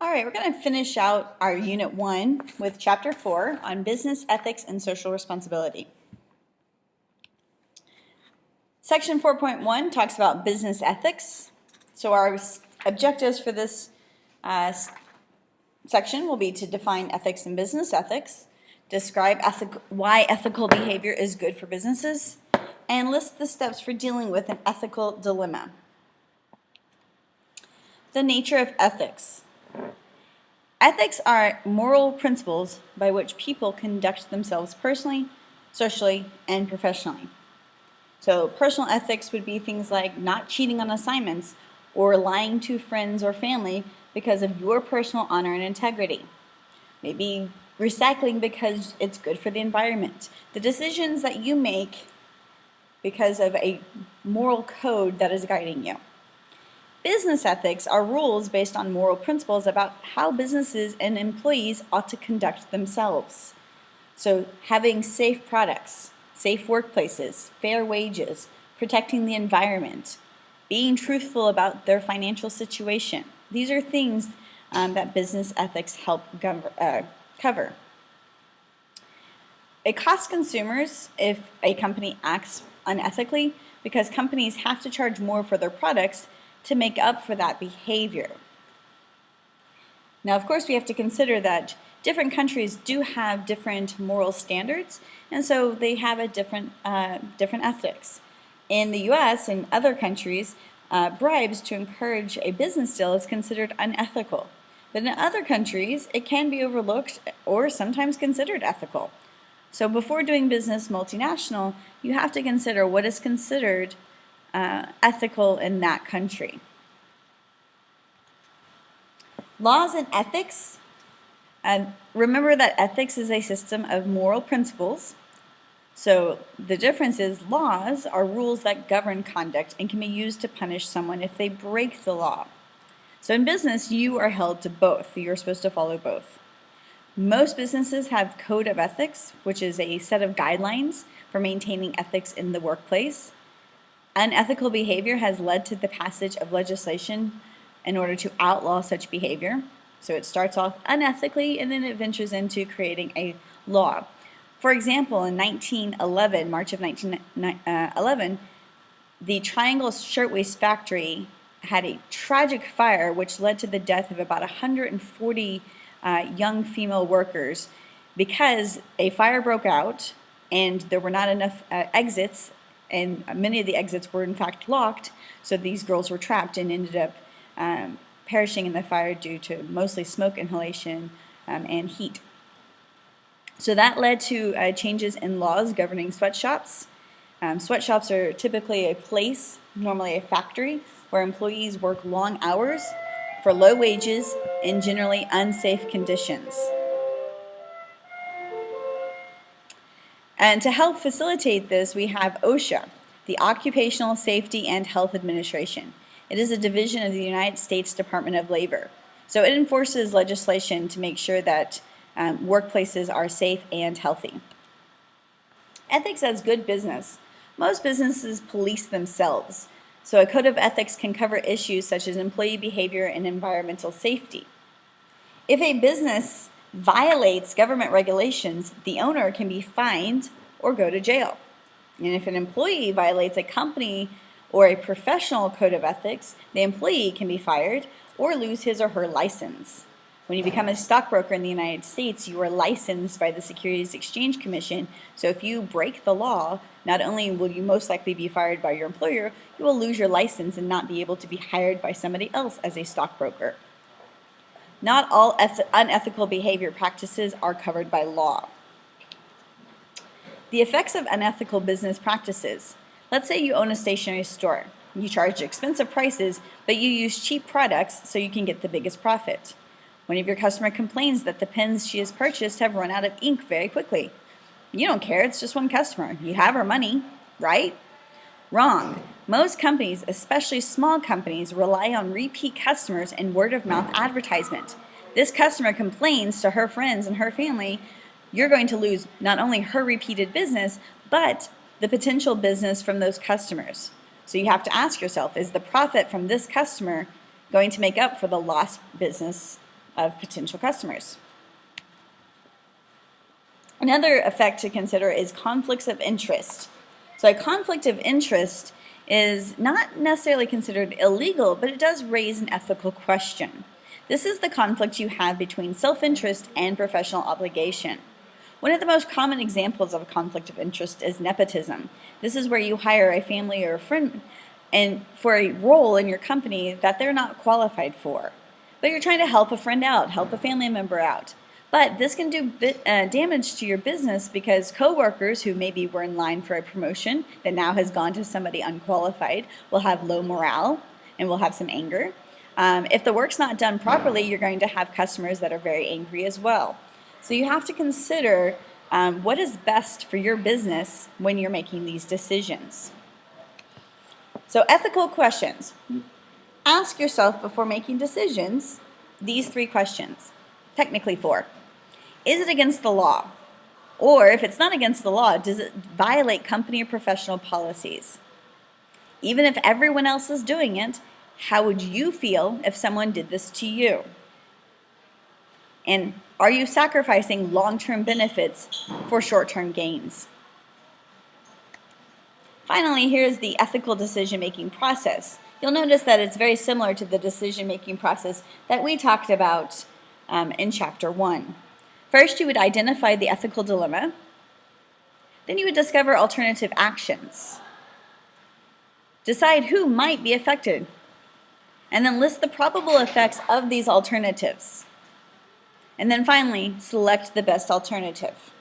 All right, we're going to finish out our Unit 1 with Chapter 4 on Business Ethics and Social Responsibility. Section 4.1 talks about business ethics. So our objectives for this section will be to define ethics and business ethics, describe why ethical behavior is good for businesses, and list the steps for dealing with an ethical dilemma. The nature of ethics. Ethics are moral principles by which people conduct themselves personally, socially, and professionally. So personal ethics would be things like not cheating on assignments or lying to friends or family because of your personal honor and integrity. Maybe recycling because it's good for the environment. The decisions that you make because of a moral code that is guiding you. Business ethics are rules based on moral principles about how businesses and employees ought to conduct themselves. So having safe products, safe workplaces, fair wages, protecting the environment, being truthful about their financial situation. These are things that business ethics help cover. It costs consumers if a company acts unethically because companies have to charge more for their products to make up for that behavior. Now, of course, we have to consider that different countries do have different moral standards, and so they have a different ethics. In the U.S. and other countries, bribes to encourage a business deal is considered unethical. But in other countries, it can be overlooked or sometimes considered ethical. So before doing business multinational, you have to consider what is considered ethical in that country. Laws and ethics. Remember that ethics is a system of moral principles. So the difference is laws are rules that govern conduct and can be used to punish someone if they break the law. So in business, you are held to both. You're supposed to follow both. Most businesses have code of ethics, which is a set of guidelines for maintaining ethics in the workplace. Unethical behavior has led to the passage of legislation in order to outlaw such behavior. So it starts off unethically and then it ventures into creating a law. For example, in March of 1911, the Triangle Shirtwaist Factory had a tragic fire which led to the death of about 140 young female workers because a fire broke out and there were not enough exits, and many of the exits were in fact locked, so these girls were trapped and ended up perishing in the fire due to mostly smoke inhalation and heat. So that led to changes in laws governing sweatshops. Sweatshops are typically a place, normally a factory, where employees work long hours for low wages in generally unsafe conditions. And to help facilitate this, we have OSHA, the Occupational Safety and Health Administration. It is a division of the United States Department of Labor. So it enforces legislation to make sure that workplaces are safe and healthy. Ethics as good business. Most businesses police themselves. So a code of ethics can cover issues such as employee behavior and environmental safety. If a business violates government regulations, the owner can be fined or go to jail. And if an employee violates a company or a professional code of ethics, the employee can be fired or lose his or her license. When you become a stockbroker in the United States, you are licensed by the Securities Exchange Commission. So if you break the law, not only will you most likely be fired by your employer, you will lose your license and not be able to be hired by somebody else as a stockbroker. Not all unethical behavior practices are covered by law. The effects of unethical business practices. Let's say you own a stationery store. You charge expensive prices, but you use cheap products so you can get the biggest profit. One of your customers complains that the pens she has purchased have run out of ink very quickly. You don't care, it's just one customer. You have her money, right? Wrong. Most companies, especially small companies, rely on repeat customers and word-of-mouth advertisement. This customer complains to her friends and her family. You're going to lose not only her repeated business, but the potential business from those customers. So you have to ask yourself, is the profit from this customer going to make up for the lost business of potential customers. Another effect to consider is conflicts of interest. So a conflict of interest is not necessarily considered illegal, but it does raise an ethical question. This is the conflict you have between self-interest and professional obligation. One of the most common examples of a conflict of interest is nepotism. This is where you hire a family or a friend and for a role in your company that they're not qualified for. But you're trying to help a friend out, help a family member out. But this can do damage to your business because coworkers who maybe were in line for a promotion that now has gone to somebody unqualified will have low morale and will have some anger. If the work's not done properly, you're going to have customers that are very angry as well. So you have to consider what is best for your business when you're making these decisions. So ethical questions. Ask yourself before making decisions these 3 questions, technically 4. Is it against the law? Or if it's not against the law, does it violate company or professional policies? Even if everyone else is doing it, how would you feel if someone did this to you? And are you sacrificing long-term benefits for short-term gains? Finally, here's the ethical decision-making process. You'll notice that it's very similar to the decision-making process that we talked about in Chapter 1. First, you would identify the ethical dilemma. Then you would discover alternative actions. Decide who might be affected. And then list the probable effects of these alternatives. And then finally, select the best alternative.